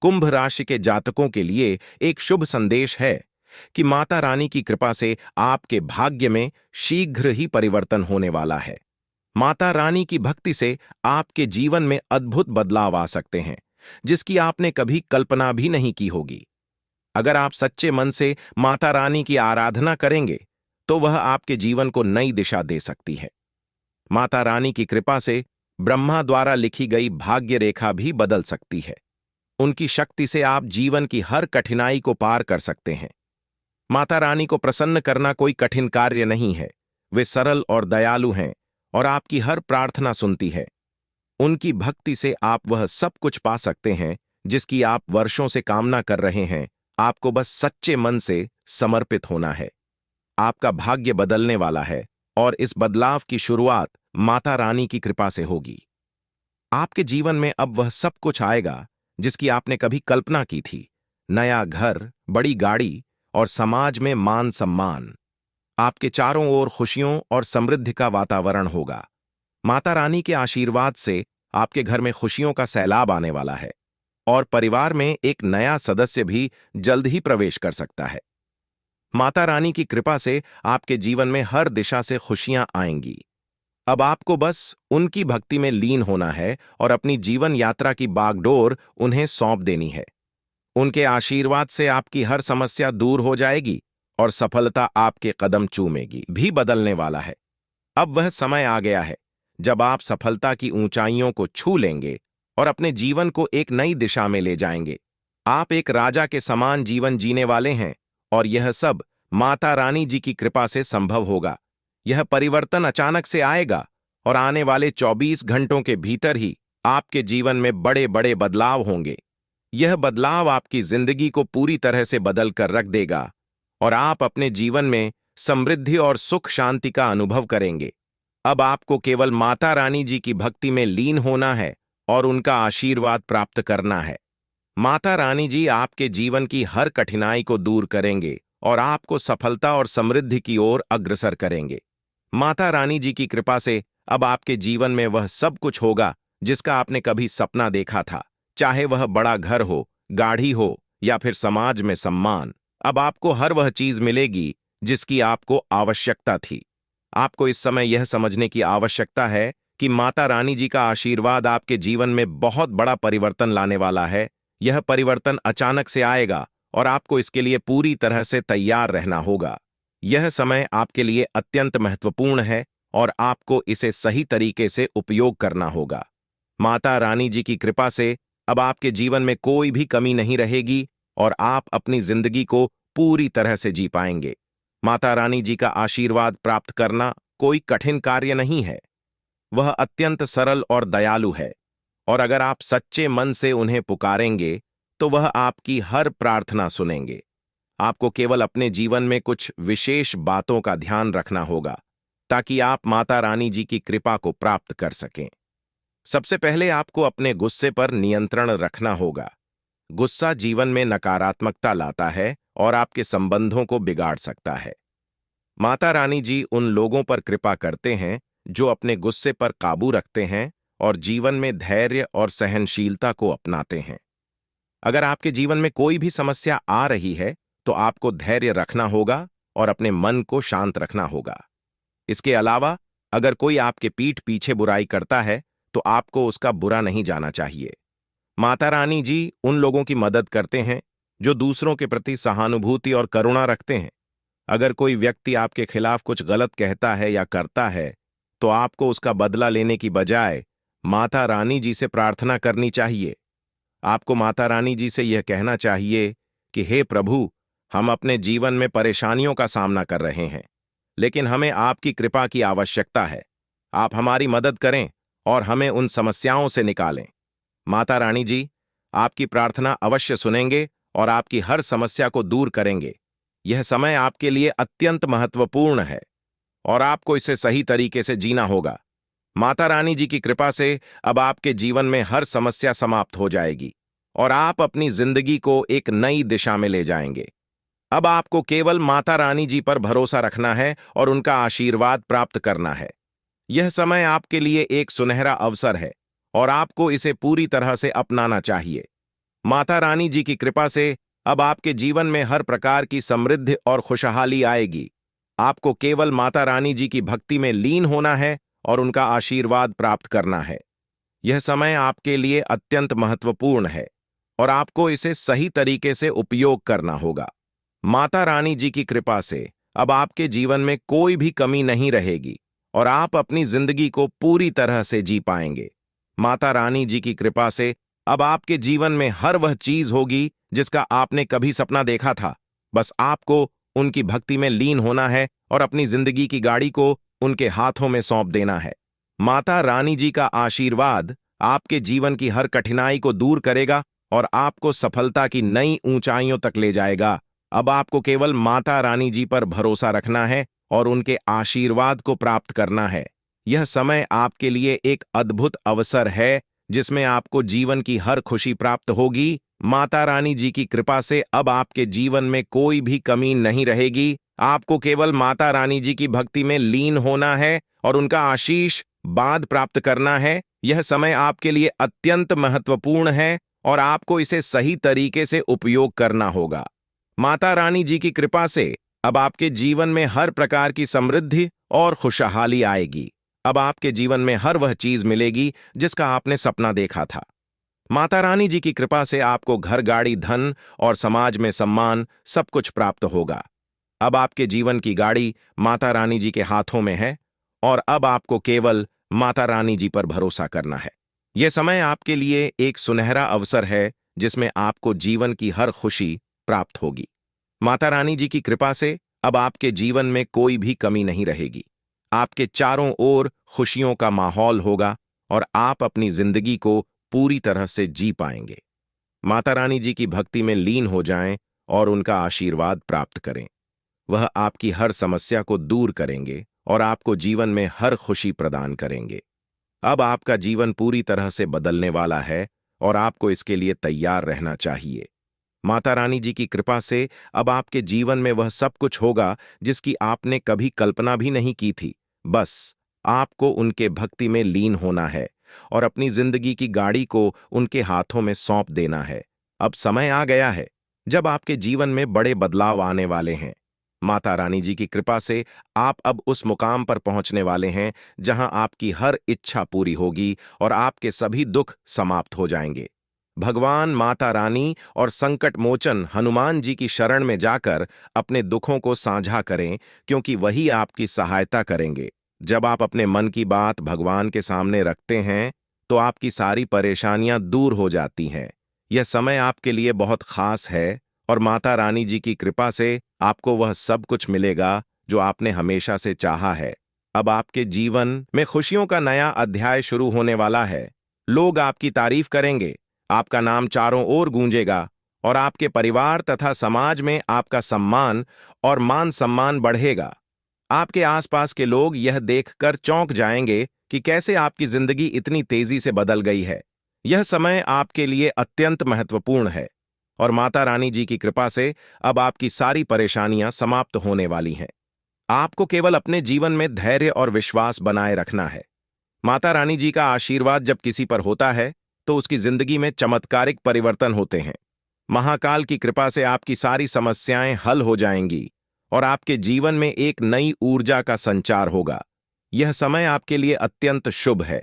कुंभ राशि के जातकों के लिए एक शुभ संदेश है कि माता रानी की कृपा से आपके भाग्य में शीघ्र ही परिवर्तन होने वाला है। माता रानी की भक्ति से आपके जीवन में अद्भुत बदलाव आ सकते हैं, जिसकी आपने कभी कल्पना भी नहीं की होगी। अगर आप सच्चे मन से माता रानी की आराधना करेंगे, तो वह आपके जीवन को नई दिशा दे सकती है। माता रानी की कृपा से ब्रह्मा द्वारा लिखी गई भाग्य रेखा भी बदल सकती है। उनकी शक्ति से आप जीवन की हर कठिनाई को पार कर सकते हैं। माता रानी को प्रसन्न करना कोई कठिन कार्य नहीं है। वे सरल और दयालु हैं और आपकी हर प्रार्थना सुनती है। उनकी भक्ति से आप वह सब कुछ पा सकते हैं जिसकी आप वर्षों से कामना कर रहे हैं। आपको बस सच्चे मन से समर्पित होना है। आपका भाग्य बदलने वाला है और इस बदलाव की शुरुआत माता रानी की कृपा से होगी। आपके जीवन में अब वह सब कुछ आएगा जिसकी आपने कभी कल्पना की थी। नया घर, बड़ी गाड़ी और समाज में मान सम्मान। आपके चारों ओर खुशियों और समृद्धि का वातावरण होगा। माता रानी के आशीर्वाद से आपके घर में खुशियों का सैलाब आने वाला है और परिवार में एक नया सदस्य भी जल्द ही प्रवेश कर सकता है। माता रानी की कृपा से आपके जीवन में हर दिशा से खुशियां आएंगी। अब आपको बस उनकी भक्ति में लीन होना है और अपनी जीवन यात्रा की बागडोर उन्हें सौंप देनी है। उनके आशीर्वाद से आपकी हर समस्या दूर हो जाएगी और सफलता आपके कदम चूमेगी। भी बदलने वाला है। अब वह समय आ गया है जब आप सफलता की ऊंचाइयों को छू लेंगे और अपने जीवन को एक नई दिशा में ले जाएंगे। आप एक राजा के समान जीवन जीने वाले हैं और यह सब माता रानी जी की कृपा से संभव होगा। यह परिवर्तन अचानक से आएगा और आने वाले 24 घंटों के भीतर ही आपके जीवन में बड़े बड़े बदलाव होंगे। यह बदलाव आपकी जिंदगी को पूरी तरह से बदल कर रख देगा और आप अपने जीवन में समृद्धि और सुख शांति का अनुभव करेंगे। अब आपको केवल माता रानी जी की भक्ति में लीन होना है और उनका आशीर्वाद प्राप्त करना है। माता रानी जी आपके जीवन की हर कठिनाई को दूर करेंगे और आपको सफलता और समृद्धि की ओर अग्रसर करेंगे। माता रानी जी की कृपा से अब आपके जीवन में वह सब कुछ होगा जिसका आपने कभी सपना देखा था, चाहे वह बड़ा घर हो, गाड़ी हो या फिर समाज में सम्मान। अब आपको हर वह चीज मिलेगी जिसकी आपको आवश्यकता थी। आपको इस समय यह समझने की आवश्यकता है कि माता रानी जी का आशीर्वाद आपके जीवन में बहुत बड़ा परिवर्तन लाने वाला है। यह परिवर्तन अचानक से आएगा और आपको इसके लिए पूरी तरह से तैयार रहना होगा। यह समय आपके लिए अत्यंत महत्वपूर्ण है और आपको इसे सही तरीके से उपयोग करना होगा। माता रानी जी की कृपा से अब आपके जीवन में कोई भी कमी नहीं रहेगी और आप अपनी जिंदगी को पूरी तरह से जी पाएंगे। माता रानी जी का आशीर्वाद प्राप्त करना कोई कठिन कार्य नहीं है। वह अत्यंत सरल और दयालु है और अगर आप सच्चे मन से उन्हें पुकारेंगे तो वह आपकी हर प्रार्थना सुनेंगे। आपको केवल अपने जीवन में कुछ विशेष बातों का ध्यान रखना होगा ताकि आप माता रानी जी की कृपा को प्राप्त कर सकें। सबसे पहले आपको अपने गुस्से पर नियंत्रण रखना होगा। गुस्सा जीवन में नकारात्मकता लाता है और आपके संबंधों को बिगाड़ सकता है। माता रानी जी उन लोगों पर कृपा करते हैं जो अपने गुस्से पर काबू रखते हैं और जीवन में धैर्य और सहनशीलता को अपनाते हैं। अगर आपके जीवन में कोई भी समस्या आ रही है तो आपको धैर्य रखना होगा और अपने मन को शांत रखना होगा। इसके अलावा अगर कोई आपके पीठ पीछे बुराई करता है तो आपको उसका बुरा नहीं जाना चाहिए। माता रानी जी उन लोगों की मदद करते हैं जो दूसरों के प्रति सहानुभूति और करुणा रखते हैं। अगर कोई व्यक्ति आपके खिलाफ कुछ गलत कहता है या करता है तो आपको उसका बदला लेने की बजाय माता रानी जी से प्रार्थना करनी चाहिए। आपको माता रानी जी से यह कहना चाहिए कि हे प्रभु, हम अपने जीवन में परेशानियों का सामना कर रहे हैं, लेकिन हमें आपकी कृपा की आवश्यकता है। आप हमारी मदद करें और हमें उन समस्याओं से निकालें। माता रानी जी आपकी प्रार्थना अवश्य सुनेंगे और आपकी हर समस्या को दूर करेंगे। यह समय आपके लिए अत्यंत महत्वपूर्ण है और आपको इसे सही तरीके से जीना होगा। माता रानी जी की कृपा से अब आपके जीवन में हर समस्या समाप्त हो जाएगी और आप अपनी जिंदगी को एक नई दिशा में ले जाएंगे। अब आपको केवल माता रानी जी पर भरोसा रखना है और उनका आशीर्वाद प्राप्त करना है। यह समय आपके लिए एक सुनहरा अवसर है और आपको इसे पूरी तरह से अपनाना चाहिए। माता रानी जी की कृपा से अब आपके जीवन में हर प्रकार की समृद्धि और खुशहाली आएगी। आपको केवल माता रानी जी की भक्ति में लीन होना है और उनका आशीर्वाद प्राप्त करना है। यह समय आपके लिए अत्यंत महत्वपूर्ण है और आपको इसे सही तरीके से उपयोग करना होगा। माता रानी जी की कृपा से अब आपके जीवन में कोई भी कमी नहीं रहेगी और आप अपनी जिंदगी को पूरी तरह से जी पाएंगे। माता रानी जी की कृपा से अब आपके जीवन में हर वह चीज होगी जिसका आपने कभी सपना देखा था। बस आपको उनकी भक्ति में लीन होना है और अपनी जिंदगी की गाड़ी को उनके हाथों में सौंप देना है। माता रानी जी का आशीर्वाद आपके जीवन की हर कठिनाई को दूर करेगा और आपको सफलता की नई ऊंचाइयों तक ले जाएगा। अब आपको केवल माता रानी जी पर भरोसा रखना है और उनके आशीर्वाद को प्राप्त करना है। यह समय आपके लिए एक अद्भुत अवसर है जिसमें आपको जीवन की हर खुशी प्राप्त होगी। माता रानी जी की कृपा से अब आपके जीवन में कोई भी कमी नहीं रहेगी। आपको केवल माता रानी जी की भक्ति में लीन होना है और उनका आशीष बाद प्राप्त करना है। यह समय आपके लिए अत्यंत महत्वपूर्ण है और आपको इसे सही तरीके से उपयोग करना होगा। माता रानी जी की कृपा से अब आपके जीवन में हर प्रकार की समृद्धि और खुशहाली आएगी। अब आपके जीवन में हर वह चीज मिलेगी जिसका आपने सपना देखा था। माता रानी जी की कृपा से आपको घर, गाड़ी, धन और समाज में सम्मान सब कुछ प्राप्त होगा। अब आपके जीवन की गाड़ी माता रानी जी के हाथों में है और अब आपको केवल माता रानी जी पर भरोसा करना है। यह समय आपके लिए एक सुनहरा अवसर है जिसमें आपको जीवन की हर खुशी प्राप्त होगी। माता रानी जी की कृपा से अब आपके जीवन में कोई भी कमी नहीं रहेगी। आपके चारों ओर खुशियों का माहौल होगा और आप अपनी जिंदगी को पूरी तरह से जी पाएंगे। माता रानी जी की भक्ति में लीन हो जाएं और उनका आशीर्वाद प्राप्त करें। वह आपकी हर समस्या को दूर करेंगे और आपको जीवन में हर खुशी प्रदान करेंगे। अब आपका जीवन पूरी तरह से बदलने वाला है और आपको इसके लिए तैयार रहना चाहिए। माता रानी जी की कृपा से अब आपके जीवन में वह सब कुछ होगा जिसकी आपने कभी कल्पना भी नहीं की थी। बस आपको उनके भक्ति में लीन होना है और अपनी जिंदगी की गाड़ी को उनके हाथों में सौंप देना है। अब समय आ गया है जब आपके जीवन में बड़े बदलाव आने वाले हैं। माता रानी जी की कृपा से आप अब उस मुकाम पर पहुंचने वाले हैं जहां आपकी हर इच्छा पूरी होगी और आपके सभी दुख समाप्त हो जाएंगे। भगवान माता रानी और संकट मोचन हनुमान जी की शरण में जाकर अपने दुखों को साझा करें, क्योंकि वही आपकी सहायता करेंगे। जब आप अपने मन की बात भगवान के सामने रखते हैं तो आपकी सारी परेशानियां दूर हो जाती हैं। यह समय आपके लिए बहुत खास है और माता रानी जी की कृपा से आपको वह सब कुछ मिलेगा जो आपने हमेशा से चाहा है। अब आपके जीवन में खुशियों का नया अध्याय शुरू होने वाला है। लोग आपकी तारीफ करेंगे, आपका नाम चारों ओर गूंजेगा और आपके परिवार तथा समाज में आपका सम्मान और मान सम्मान बढ़ेगा। आपके आसपास के लोग यह देखकर चौंक जाएंगे कि कैसे आपकी जिंदगी इतनी तेजी से बदल गई है। यह समय आपके लिए अत्यंत महत्वपूर्ण है और माता रानी जी की कृपा से अब आपकी सारी परेशानियां समाप्त होने वाली हैं। आपको केवल अपने जीवन में धैर्य और विश्वास बनाए रखना है। माता रानी जी का आशीर्वाद जब किसी पर होता है तो उसकी जिंदगी में चमत्कारिक परिवर्तन होते हैं। महाकाल की कृपा से आपकी सारी समस्याएं हल हो जाएंगी और आपके जीवन में एक नई ऊर्जा का संचार होगा। यह समय आपके लिए अत्यंत शुभ है,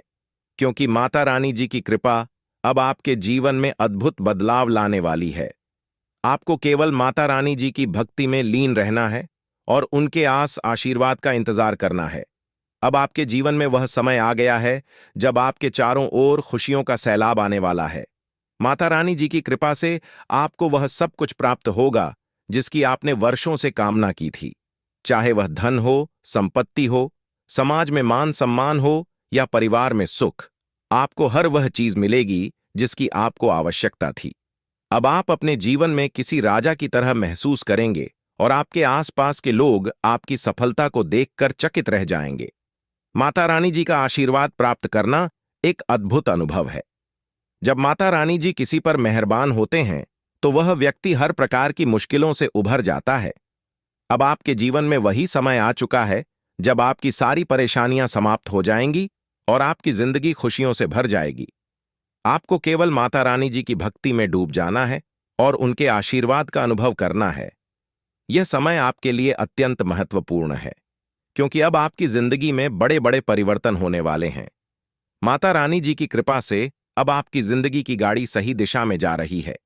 क्योंकि माता रानी जी की कृपा अब आपके जीवन में अद्भुत बदलाव लाने वाली है। आपको केवल माता रानी जी की भक्ति में लीन रहना है और उनके आशीर्वाद का इंतजार करना है। अब आपके जीवन में वह समय आ गया है जब आपके चारों ओर खुशियों का सैलाब आने वाला है। माता रानी जी की कृपा से आपको वह सब कुछ प्राप्त होगा जिसकी आपने वर्षों से कामना की थी। चाहे वह धन हो, संपत्ति हो, समाज में मान सम्मान हो या परिवार में सुख, आपको हर वह चीज मिलेगी जिसकी आपको आवश्यकता थी। अब आप अपने जीवन में किसी राजा की तरह महसूस करेंगे और आपके आसपास के लोग आपकी सफलता को देखकर चकित रह जाएंगे। माता रानी जी का आशीर्वाद प्राप्त करना एक अद्भुत अनुभव है। जब माता रानी जी किसी पर मेहरबान होते हैं तो वह व्यक्ति हर प्रकार की मुश्किलों से उभर जाता है। अब आपके जीवन में वही समय आ चुका है जब आपकी सारी परेशानियां समाप्त हो जाएंगी और आपकी जिंदगी खुशियों से भर जाएगी। आपको केवल माता रानी जी की भक्ति में डूब जाना है और उनके आशीर्वाद का अनुभव करना है। यह समय आपके लिए अत्यंत महत्वपूर्ण है, क्योंकि अब आपकी जिंदगी में बड़े बड़े परिवर्तन होने वाले हैं। माता रानी जी की कृपा से अब आपकी जिंदगी की गाड़ी सही दिशा में जा रही है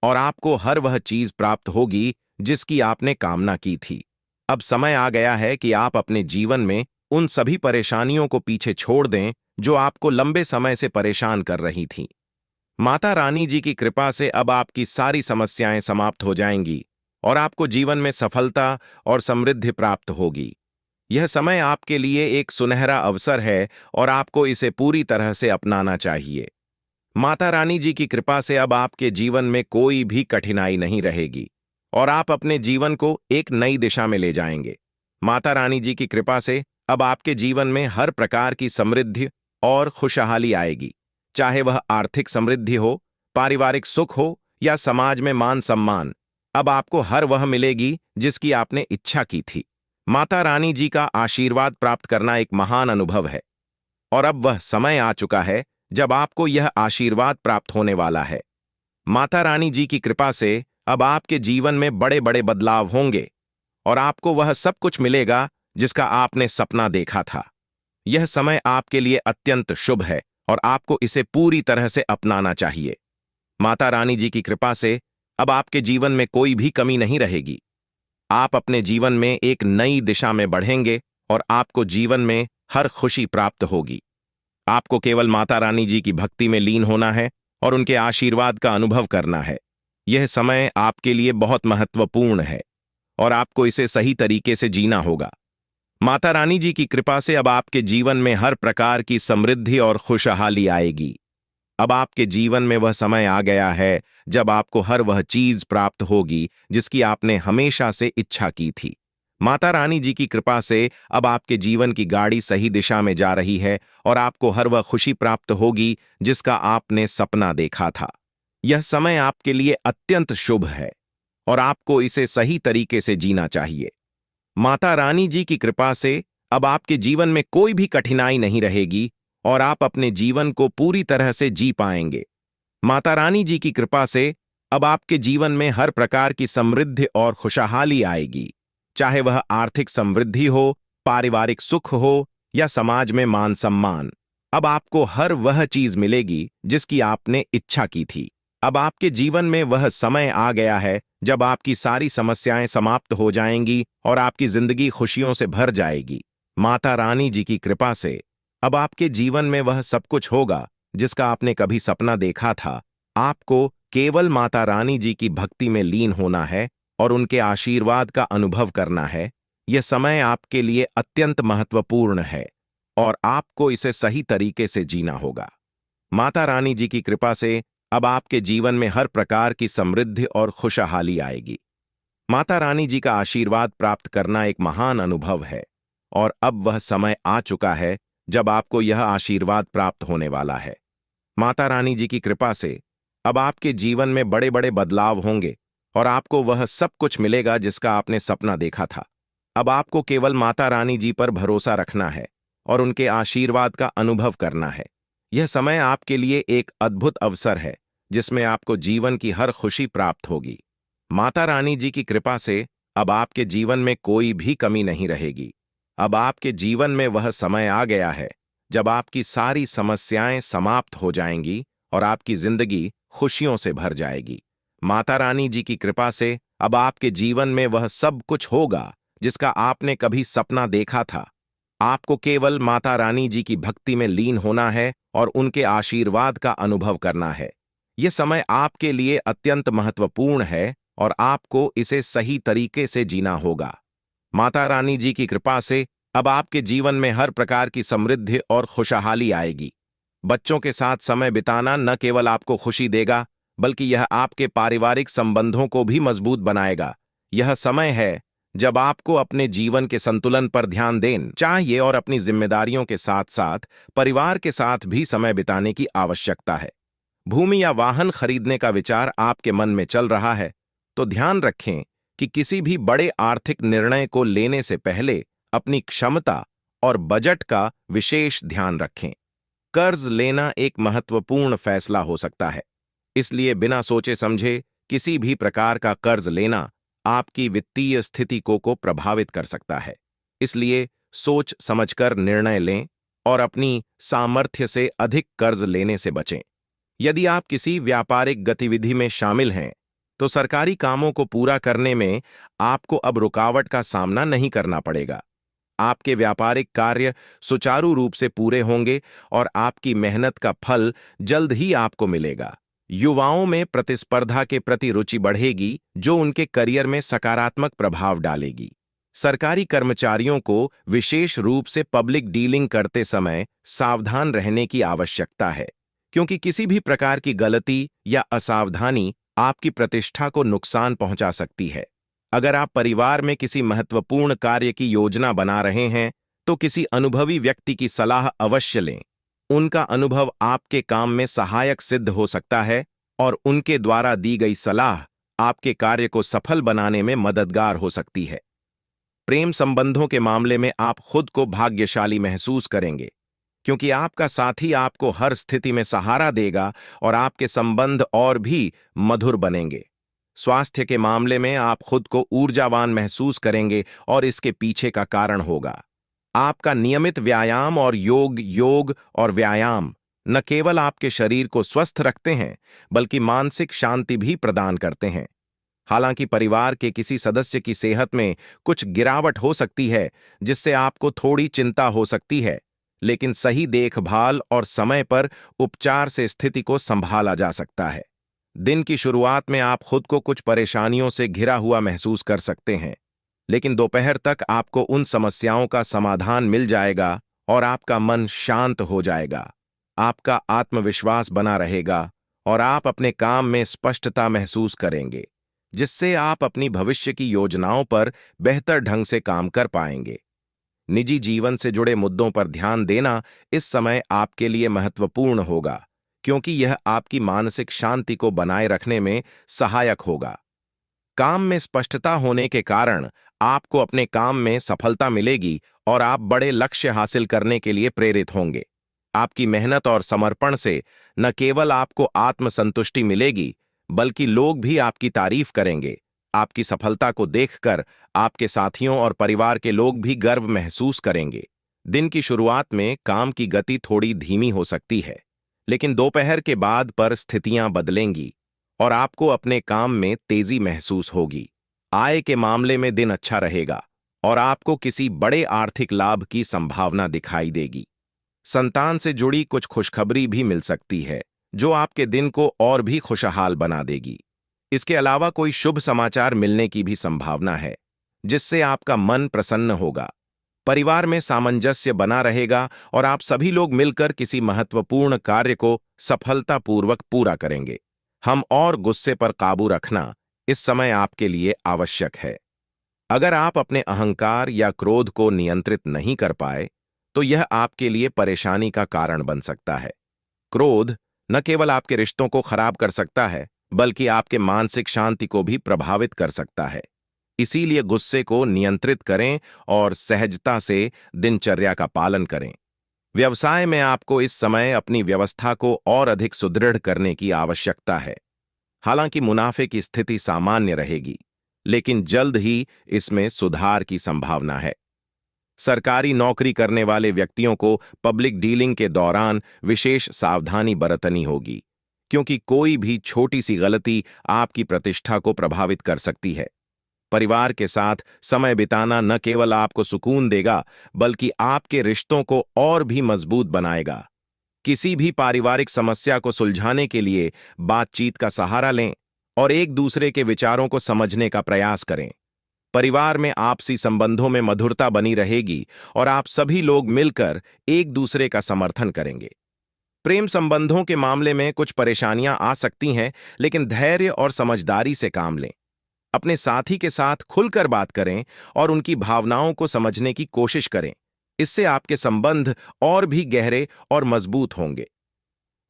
और आपको हर वह चीज प्राप्त होगी जिसकी आपने कामना की थी। अब समय आ गया है कि आप अपने जीवन में उन सभी परेशानियों को पीछे छोड़ दें जो आपको लंबे समय से परेशान कर रही थीं। माता रानी जी की कृपा से अब आपकी सारी समस्याएं समाप्त हो जाएंगी और आपको जीवन में सफलता और समृद्धि प्राप्त होगी। यह समय आपके लिए एक सुनहरा अवसर है और आपको इसे पूरी तरह से अपनाना चाहिए। माता रानी जी की कृपा से अब आपके जीवन में कोई भी कठिनाई नहीं रहेगी और आप अपने जीवन को एक नई दिशा में ले जाएंगे। माता रानी जी की कृपा से अब आपके जीवन में हर प्रकार की समृद्धि और खुशहाली आएगी, चाहे वह आर्थिक समृद्धि हो, पारिवारिक सुख हो या समाज में मान सम्मान। अब आपको हर वह मिलेगी जिसकी आपने इच्छा की थी। माता रानी जी का आशीर्वाद प्राप्त करना एक महान अनुभव है और अब वह समय आ चुका है जब आपको यह आशीर्वाद प्राप्त होने वाला है। माता रानी जी की कृपा से अब आपके जीवन में बड़े बड़े बदलाव होंगे और आपको वह सब कुछ मिलेगा जिसका आपने सपना देखा था। यह समय आपके लिए अत्यंत शुभ है और आपको इसे पूरी तरह से अपनाना चाहिए। माता रानी जी की कृपा से अब आपके जीवन में कोई भी कमी नहीं रहेगी। आप अपने जीवन में एक नई दिशा में बढ़ेंगे और आपको जीवन में हर खुशी प्राप्त होगी। आपको केवल माता रानी जी की भक्ति में लीन होना है और उनके आशीर्वाद का अनुभव करना है। यह समय आपके लिए बहुत महत्वपूर्ण है और आपको इसे सही तरीके से जीना होगा। माता रानी जी की कृपा से अब आपके जीवन में हर प्रकार की समृद्धि और खुशहाली आएगी। अब आपके जीवन में वह समय आ गया है जब आपको हर वह चीज प्राप्त होगी जिसकी आपने हमेशा से इच्छा की थी। माता रानी जी की कृपा से अब आपके जीवन की गाड़ी सही दिशा में जा रही है और आपको हर वह खुशी प्राप्त होगी जिसका आपने सपना देखा था। यह समय आपके लिए अत्यंत शुभ है और आपको इसे सही तरीके से जीना चाहिए। माता रानी जी की कृपा से अब आपके जीवन में कोई भी कठिनाई नहीं रहेगी और आप अपने जीवन को पूरी तरह से जी पाएंगे। माता रानी जी की कृपा से अब आपके जीवन में हर प्रकार की समृद्धि और खुशहाली आएगी, चाहे वह आर्थिक समृद्धि हो, पारिवारिक सुख हो या समाज में मान सम्मान। अब आपको हर वह चीज मिलेगी जिसकी आपने इच्छा की थी। अब आपके जीवन में वह समय आ गया है जब आपकी सारी समस्याएं समाप्त हो जाएंगी और आपकी जिंदगी खुशियों से भर जाएगी। माता रानी जी की कृपा से अब आपके जीवन में वह सब कुछ होगा जिसका आपने कभी सपना देखा था। आपको केवल माता रानी जी की भक्ति में लीन होना है और उनके आशीर्वाद का अनुभव करना है। यह समय आपके लिए अत्यंत महत्वपूर्ण है और आपको इसे सही तरीके से जीना होगा। माता रानी जी की कृपा से अब आपके जीवन में हर प्रकार की समृद्धि और खुशहाली आएगी। माता रानी जी का आशीर्वाद प्राप्त करना एक महान अनुभव है और अब वह समय आ चुका है जब आपको यह आशीर्वाद प्राप्त होने वाला है। माता रानी जी की कृपा से अब आपके जीवन में बड़े बड़े बदलाव होंगे और आपको वह सब कुछ मिलेगा जिसका आपने सपना देखा था। अब आपको केवल माता रानी जी पर भरोसा रखना है और उनके आशीर्वाद का अनुभव करना है। यह समय आपके लिए एक अद्भुत अवसर है जिसमें आपको जीवन की हर खुशी प्राप्त होगी। माता रानी जी की कृपा से अब आपके जीवन में कोई भी कमी नहीं रहेगी। अब आपके जीवन में वह समय आ गया है जब आपकी सारी समस्याएं समाप्त हो जाएंगी और आपकी जिंदगी खुशियों से भर जाएगी। माता रानी जी की कृपा से अब आपके जीवन में वह सब कुछ होगा जिसका आपने कभी सपना देखा था। आपको केवल माता रानी जी की भक्ति में लीन होना है और उनके आशीर्वाद का अनुभव करना है। यह समय आपके लिए अत्यंत महत्वपूर्ण है और आपको इसे सही तरीके से जीना होगा। माता रानी जी की कृपा से अब आपके जीवन में हर प्रकार की समृद्धि और खुशहाली आएगी। बच्चों के साथ समय बिताना न केवल आपको खुशी देगा, बल्कि यह आपके पारिवारिक संबंधों को भी मजबूत बनाएगा। यह समय है जब आपको अपने जीवन के संतुलन पर ध्यान देना चाहिए और अपनी जिम्मेदारियों के साथ साथ परिवार के साथ भी समय बिताने की आवश्यकता है। भूमि या वाहन खरीदने का विचार आपके मन में चल रहा है, तो ध्यान रखें कि किसी भी बड़े आर्थिक निर्णय को लेने से पहले अपनी क्षमता और बजट का विशेष ध्यान रखें। कर्ज लेना एक महत्वपूर्ण फैसला हो सकता है। इसलिए बिना सोचे समझे किसी भी प्रकार का कर्ज लेना आपकी वित्तीय स्थिति को प्रभावित कर सकता है। इसलिए सोच समझकर निर्णय लें और अपनी सामर्थ्य से अधिक कर्ज लेने से बचें। यदि आप किसी व्यापारिक गतिविधि में शामिल हैं, तो सरकारी कामों को पूरा करने में आपको अब रुकावट का सामना नहीं करना पड़ेगा। आपके व्यापारिक कार्य सुचारू रूप से पूरे होंगे और आपकी मेहनत का फल जल्द ही आपको मिलेगा। युवाओं में प्रतिस्पर्धा के प्रति रुचि बढ़ेगी, जो उनके करियर में सकारात्मक प्रभाव डालेगी। सरकारी कर्मचारियों को विशेष रूप से पब्लिक डीलिंग करते समय सावधान रहने की आवश्यकता है, क्योंकि किसी भी प्रकार की गलती या असावधानी आपकी प्रतिष्ठा को नुकसान पहुंचा सकती है। अगर आप परिवार में किसी महत्वपूर्ण कार्य की योजना बना रहे हैं, तो किसी अनुभवी व्यक्ति की सलाह अवश्य लें। उनका अनुभव आपके काम में सहायक सिद्ध हो सकता है और उनके द्वारा दी गई सलाह आपके कार्य को सफल बनाने में मददगार हो सकती है। प्रेम संबंधों के मामले में आप खुद को भाग्यशाली महसूस करेंगे, क्योंकि आपका साथी आपको हर स्थिति में सहारा देगा और आपके संबंध और भी मधुर बनेंगे। स्वास्थ्य के मामले में आप खुद को ऊर्जावान महसूस करेंगे और इसके पीछे का कारण होगा आपका नियमित व्यायाम और योग और व्यायाम न केवल आपके शरीर को स्वस्थ रखते हैं, बल्कि मानसिक शांति भी प्रदान करते हैं। हालांकि परिवार के किसी सदस्य की सेहत में कुछ गिरावट हो सकती है, जिससे आपको थोड़ी चिंता हो सकती है, लेकिन सही देखभाल और समय पर उपचार से स्थिति को संभाला जा सकता है। दिन की शुरुआत में आप खुद को कुछ परेशानियों से घिरा हुआ महसूस कर सकते हैं, लेकिन दोपहर तक आपको उन समस्याओं का समाधान मिल जाएगा और आपका मन शांत हो जाएगा। आपका आत्मविश्वास बना रहेगा और आप अपने काम में स्पष्टता महसूस करेंगे, जिससे आप अपनी भविष्य की योजनाओं पर बेहतर ढंग से काम कर पाएंगे। निजी जीवन से जुड़े मुद्दों पर ध्यान देना इस समय आपके लिए महत्वपूर्ण होगा, क्योंकि यह आपकी मानसिक शांति को बनाए रखने में सहायक होगा। काम में स्पष्टता होने के कारण आपको अपने काम में सफलता मिलेगी और आप बड़े लक्ष्य हासिल करने के लिए प्रेरित होंगे। आपकी मेहनत और समर्पण से न केवल आपको आत्मसंतुष्टि मिलेगी, बल्कि लोग भी आपकी तारीफ करेंगे। आपकी सफलता को देखकर आपके साथियों और परिवार के लोग भी गर्व महसूस करेंगे। दिन की शुरुआत में काम की गति थोड़ी धीमी हो सकती है, लेकिन दोपहर के बाद पर स्थितियां बदलेंगी और आपको अपने काम में तेजी महसूस होगी। आय के मामले में दिन अच्छा रहेगा और आपको किसी बड़े आर्थिक लाभ की संभावना दिखाई देगी। संतान से जुड़ी कुछ खुशखबरी भी मिल सकती है, जो आपके दिन को और भी खुशहाल बना देगी। इसके अलावा कोई शुभ समाचार मिलने की भी संभावना है, जिससे आपका मन प्रसन्न होगा। परिवार में सामंजस्य बना रहेगा और आप सभी लोग मिलकर किसी महत्वपूर्ण कार्य को सफलतापूर्वक पूरा करेंगे। हम और गुस्से पर काबू रखना इस समय आपके लिए आवश्यक है। अगर आप अपने अहंकार या क्रोध को नियंत्रित नहीं कर पाए, तो यह आपके लिए परेशानी का कारण बन सकता है। क्रोध न केवल आपके रिश्तों को खराब कर सकता है, बल्कि आपके मानसिक शांति को भी प्रभावित कर सकता है। इसीलिए गुस्से को नियंत्रित करें और सहजता से दिनचर्या का पालन करें। व्यवसाय में आपको इस समय अपनी व्यवस्था को और अधिक सुदृढ़ करने की आवश्यकता है। हालांकि मुनाफे की स्थिति सामान्य रहेगी, लेकिन जल्द ही इसमें सुधार की संभावना है। सरकारी नौकरी करने वाले व्यक्तियों को पब्लिक डीलिंग के दौरान विशेष सावधानी बरतनी होगी, क्योंकि कोई भी छोटी सी गलती आपकी प्रतिष्ठा को प्रभावित कर सकती है। परिवार के साथ समय बिताना न केवल आपको सुकून देगा, बल्कि आपके रिश्तों को और भी मजबूत बनाएगा। किसी भी पारिवारिक समस्या को सुलझाने के लिए बातचीत का सहारा लें और एक दूसरे के विचारों को समझने का प्रयास करें। परिवार में आपसी संबंधों में मधुरता बनी रहेगी और आप सभी लोग मिलकर एक दूसरे का समर्थन करेंगे। प्रेम संबंधों के मामले में कुछ परेशानियां आ सकती हैं, लेकिन धैर्य और समझदारी से काम लें। अपने साथी के साथ खुलकर बात करें और उनकी भावनाओं को समझने की कोशिश करें। इससे आपके संबंध और भी गहरे और मजबूत होंगे।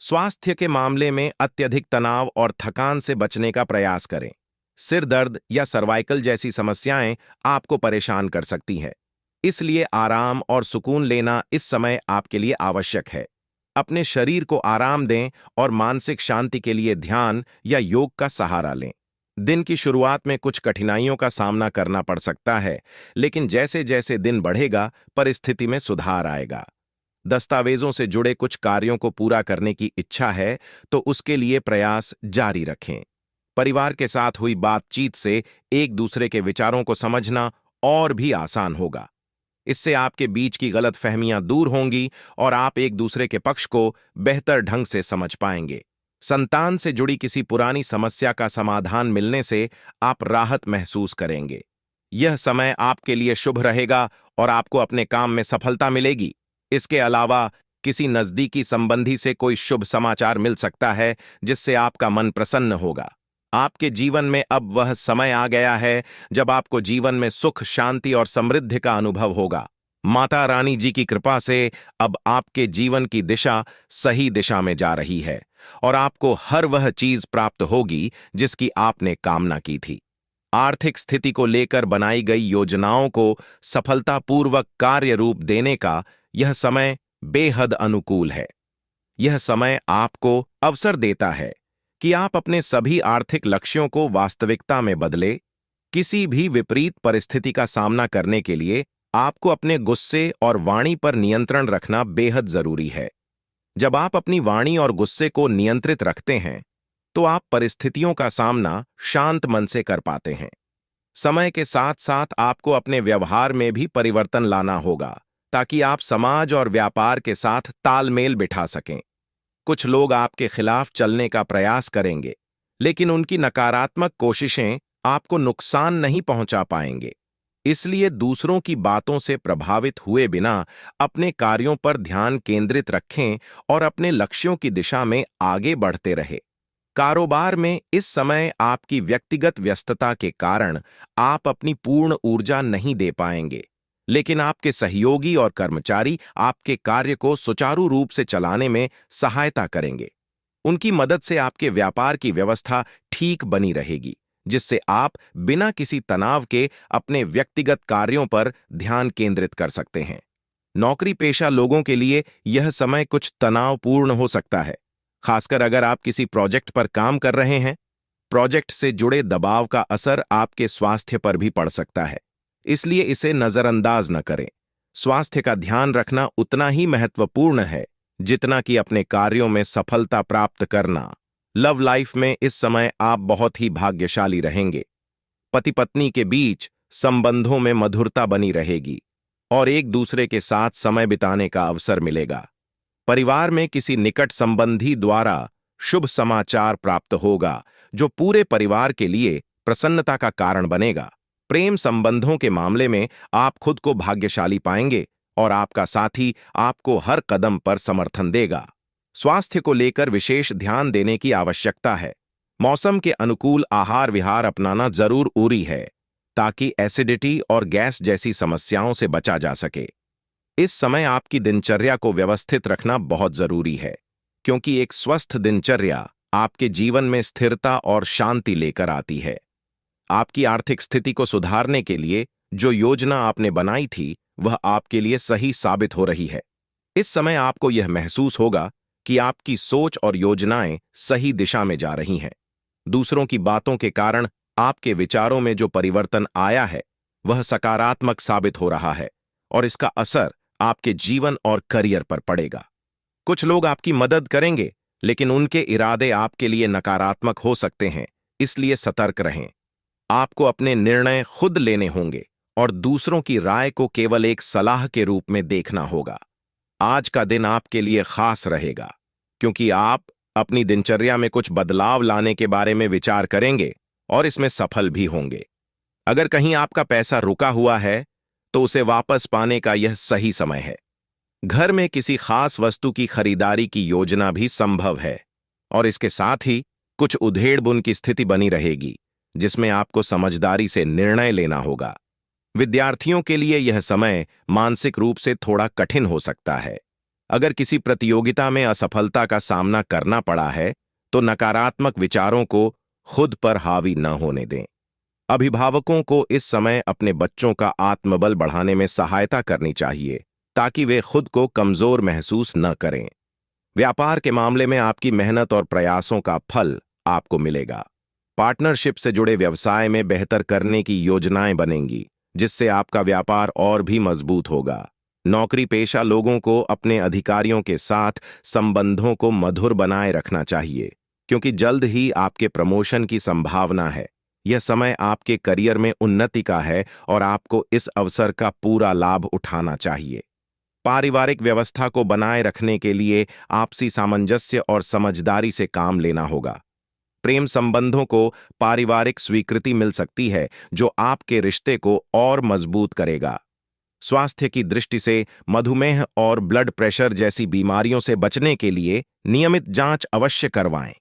स्वास्थ्य के मामले में अत्यधिक तनाव और थकान से बचने का प्रयास करें। सिर दर्द या सर्वाइकल जैसी समस्याएं आपको परेशान कर सकती हैं। इसलिए आराम और सुकून लेना इस समय आपके लिए आवश्यक है। अपने शरीर को आराम दें और मानसिक शांति के लिए ध्यान या योग का सहारा लें। दिन की शुरुआत में कुछ कठिनाइयों का सामना करना पड़ सकता है, लेकिन जैसे जैसे दिन बढ़ेगा परिस्थिति में सुधार आएगा। दस्तावेजों से जुड़े कुछ कार्यों को पूरा करने की इच्छा है तो उसके लिए प्रयास जारी रखें। परिवार के साथ हुई बातचीत से एक दूसरे के विचारों को समझना और भी आसान होगा। इससे आपके बीच की गलतफहमियां दूर होंगी और आप एक दूसरे के पक्ष को बेहतर ढंग से समझ पाएंगे। संतान से जुड़ी किसी पुरानी समस्या का समाधान मिलने से आप राहत महसूस करेंगे। यह समय आपके लिए शुभ रहेगा और आपको अपने काम में सफलता मिलेगी। इसके अलावा किसी नजदीकी संबंधी से कोई शुभ समाचार मिल सकता है जिससे आपका मन प्रसन्न होगा। आपके जीवन में अब वह समय आ गया है जब आपको जीवन में सुख, शांति और समृद्धि का अनुभव होगा। माता रानी जी की कृपा से अब आपके जीवन की दिशा सही दिशा में जा रही है और आपको हर वह चीज प्राप्त होगी जिसकी आपने कामना की थी। आर्थिक स्थिति को लेकर बनाई गई योजनाओं को सफलतापूर्वक कार्य रूप देने का यह समय बेहद अनुकूल है। यह समय आपको अवसर देता है कि आप अपने सभी आर्थिक लक्ष्यों को वास्तविकता में बदले। किसी भी विपरीत परिस्थिति का सामना करने के लिए आपको अपने गुस्से और वाणी पर नियंत्रण रखना बेहद जरूरी है। जब आप अपनी वाणी और गुस्से को नियंत्रित रखते हैं तो आप परिस्थितियों का सामना शांत मन से कर पाते हैं। समय के साथ साथ आपको अपने व्यवहार में भी परिवर्तन लाना होगा ताकि आप समाज और व्यापार के साथ तालमेल बिठा सकें। कुछ लोग आपके खिलाफ चलने का प्रयास करेंगे, लेकिन उनकी नकारात्मक कोशिशें आपको नुकसान नहीं पहुंचा पाएंगे। इसलिए दूसरों की बातों से प्रभावित हुए बिना अपने कार्यों पर ध्यान केंद्रित रखें और अपने लक्ष्यों की दिशा में आगे बढ़ते रहें। कारोबार में इस समय आपकी व्यक्तिगत व्यस्तता के कारण आप अपनी पूर्ण ऊर्जा नहीं दे पाएंगे, लेकिन आपके सहयोगी और कर्मचारी आपके कार्य को सुचारू रूप से चलाने में सहायता करेंगे। उनकी मदद से आपके व्यापार की व्यवस्था ठीक बनी रहेगी, जिससे आप बिना किसी तनाव के अपने व्यक्तिगत कार्यों पर ध्यान केंद्रित कर सकते हैं। नौकरी पेशा लोगों के लिए यह समय कुछ तनावपूर्ण हो सकता है, खासकर अगर आप किसी प्रोजेक्ट पर काम कर रहे हैं। प्रोजेक्ट से जुड़े दबाव का असर आपके स्वास्थ्य पर भी पड़ सकता है, इसलिए इसे नजरअंदाज न करें। स्वास्थ्य का ध्यान रखना उतना ही महत्वपूर्ण है जितना कि अपने कार्यों में सफलता प्राप्त करना। लव लाइफ में इस समय आप बहुत ही भाग्यशाली रहेंगे। पति पत्नी के बीच संबंधों में मधुरता बनी रहेगी और एक दूसरे के साथ समय बिताने का अवसर मिलेगा। परिवार में किसी निकट संबंधी द्वारा शुभ समाचार प्राप्त होगा जो पूरे परिवार के लिए प्रसन्नता का कारण बनेगा। प्रेम संबंधों के मामले में आप खुद को भाग्यशाली पाएंगे और आपका साथी आपको हर कदम पर समर्थन देगा। स्वास्थ्य को लेकर विशेष ध्यान देने की आवश्यकता है। मौसम के अनुकूल आहार विहार अपनाना जरूरी है ताकि एसिडिटी और गैस जैसी समस्याओं से बचा जा सके। इस समय आपकी दिनचर्या को व्यवस्थित रखना बहुत जरूरी है, क्योंकि एक स्वस्थ दिनचर्या आपके जीवन में स्थिरता और शांति लेकर आती है। आपकी आर्थिक स्थिति को सुधारने के लिए जो योजना आपने बनाई थी वह आपके लिए सही साबित हो रही है। इस समय आपको यह महसूस होगा कि आपकी सोच और योजनाएं सही दिशा में जा रही हैं। दूसरों की बातों के कारण आपके विचारों में जो परिवर्तन आया है वह सकारात्मक साबित हो रहा है और इसका असर आपके जीवन और करियर पर पड़ेगा। कुछ लोग आपकी मदद करेंगे, लेकिन उनके इरादे आपके लिए नकारात्मक हो सकते हैं, इसलिए सतर्क रहें। आपको अपने निर्णय खुद लेने होंगे और दूसरों की राय को केवल एक सलाह के रूप में देखना होगा। आज का दिन आपके लिए खास रहेगा, क्योंकि आप अपनी दिनचर्या में कुछ बदलाव लाने के बारे में विचार करेंगे और इसमें सफल भी होंगे। अगर कहीं आपका पैसा रुका हुआ है तो उसे वापस पाने का यह सही समय है। घर में किसी खास वस्तु की खरीदारी की योजना भी संभव है और इसके साथ ही कुछ उधेड़-बुन की स्थिति बनी रहेगी, जिसमें आपको समझदारी से निर्णय लेना होगा। विद्यार्थियों के लिए यह समय मानसिक रूप से थोड़ा कठिन हो सकता है। अगर किसी प्रतियोगिता में असफलता का सामना करना पड़ा है तो नकारात्मक विचारों को खुद पर हावी न होने दें। अभिभावकों को इस समय अपने बच्चों का आत्मबल बढ़ाने में सहायता करनी चाहिए ताकि वे खुद को कमजोर महसूस न करें। व्यापार के मामले में आपकी मेहनत और प्रयासों का फल आपको मिलेगा। पार्टनरशिप से जुड़े व्यवसाय में बेहतर करने की योजनाएं बनेंगी, जिससे आपका व्यापार और भी मजबूत होगा। नौकरी पेशा लोगों को अपने अधिकारियों के साथ संबंधों को मधुर बनाए रखना चाहिए, क्योंकि जल्द ही आपके प्रमोशन की संभावना है। यह समय आपके करियर में उन्नति का है और आपको इस अवसर का पूरा लाभ उठाना चाहिए। पारिवारिक व्यवस्था को बनाए रखने के लिए आपसी सामंजस्य और समझदारी से काम लेना होगा। प्रेम संबंधों को पारिवारिक स्वीकृति मिल सकती है, जो आपके रिश्ते को और मजबूत करेगा। स्वास्थ्य की दृष्टि से मधुमेह और ब्लड प्रेशर जैसी बीमारियों से बचने के लिए नियमित जांच अवश्य करवाएं।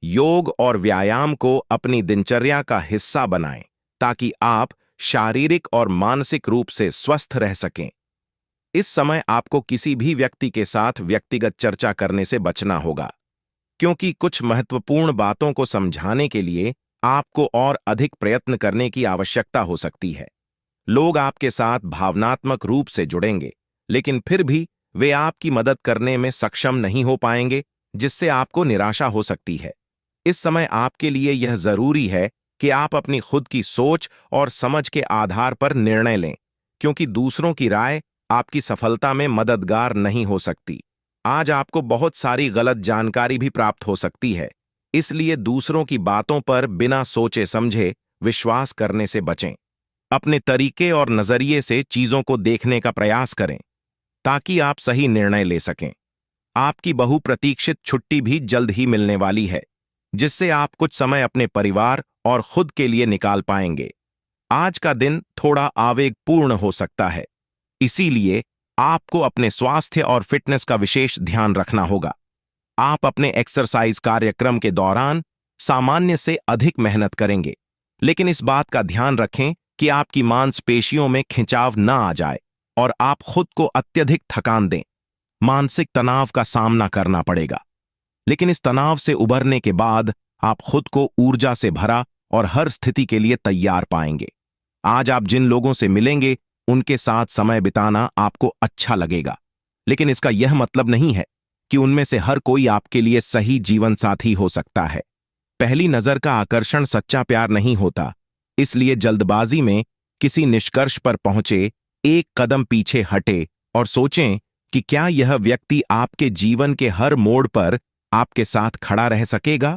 योग और व्यायाम को अपनी दिनचर्या का हिस्सा बनाएं, ताकि आप शारीरिक और मानसिक रूप से स्वस्थ रह सकें। इस समय आपको किसी भी व्यक्ति के साथ व्यक्तिगत चर्चा करने से बचना होगा, क्योंकि कुछ महत्वपूर्ण बातों को समझाने के लिए आपको और अधिक प्रयत्न करने की आवश्यकता हो सकती है। लोग आपके साथ भावनात्मक रूप से जुड़ेंगे, लेकिन फिर भी वे आपकी मदद करने में सक्षम नहीं हो पाएंगे, जिससे आपको निराशा हो सकती है। इस समय आपके लिए यह जरूरी है कि आप अपनी खुद की सोच और समझ के आधार पर निर्णय लें, क्योंकि दूसरों की राय आपकी सफलता में मददगार नहीं हो सकती। आज आपको बहुत सारी गलत जानकारी भी प्राप्त हो सकती है, इसलिए दूसरों की बातों पर बिना सोचे समझे विश्वास करने से बचें। अपने तरीके और नजरिए से चीजों को देखने का प्रयास करें, ताकि आप सही निर्णय ले सकें। आपकी बहुप्रतीक्षित छुट्टी भी जल्द ही मिलने वाली है, जिससे आप कुछ समय अपने परिवार और खुद के लिए निकाल पाएंगे। आज का दिन थोड़ा आवेगपूर्ण हो सकता है, इसीलिए आपको अपने स्वास्थ्य और फिटनेस का विशेष ध्यान रखना होगा। आप अपने एक्सरसाइज कार्यक्रम के दौरान सामान्य से अधिक मेहनत करेंगे, लेकिन इस बात का ध्यान रखें कि आपकी मांसपेशियों में खिंचाव न आ जाए और आप खुद को अत्यधिक थकान दें। मानसिक तनाव का सामना करना पड़ेगा, लेकिन इस तनाव से उबरने के बाद आप खुद को ऊर्जा से भरा और हर स्थिति के लिए तैयार पाएंगे। आज आप जिन लोगों से मिलेंगे, उनके साथ समय बिताना आपको अच्छा लगेगा, लेकिन इसका यह मतलब नहीं है कि उनमें से हर कोई आपके लिए सही जीवन साथी हो सकता है। पहली नजर का आकर्षण सच्चा प्यार नहीं होता, इसलिए जल्दबाजी में किसी निष्कर्ष पर पहुंचे, एक कदम पीछे हटे और सोचें कि क्या यह व्यक्ति आपके जीवन के हर मोड़ पर आपके साथ खड़ा रह सकेगा।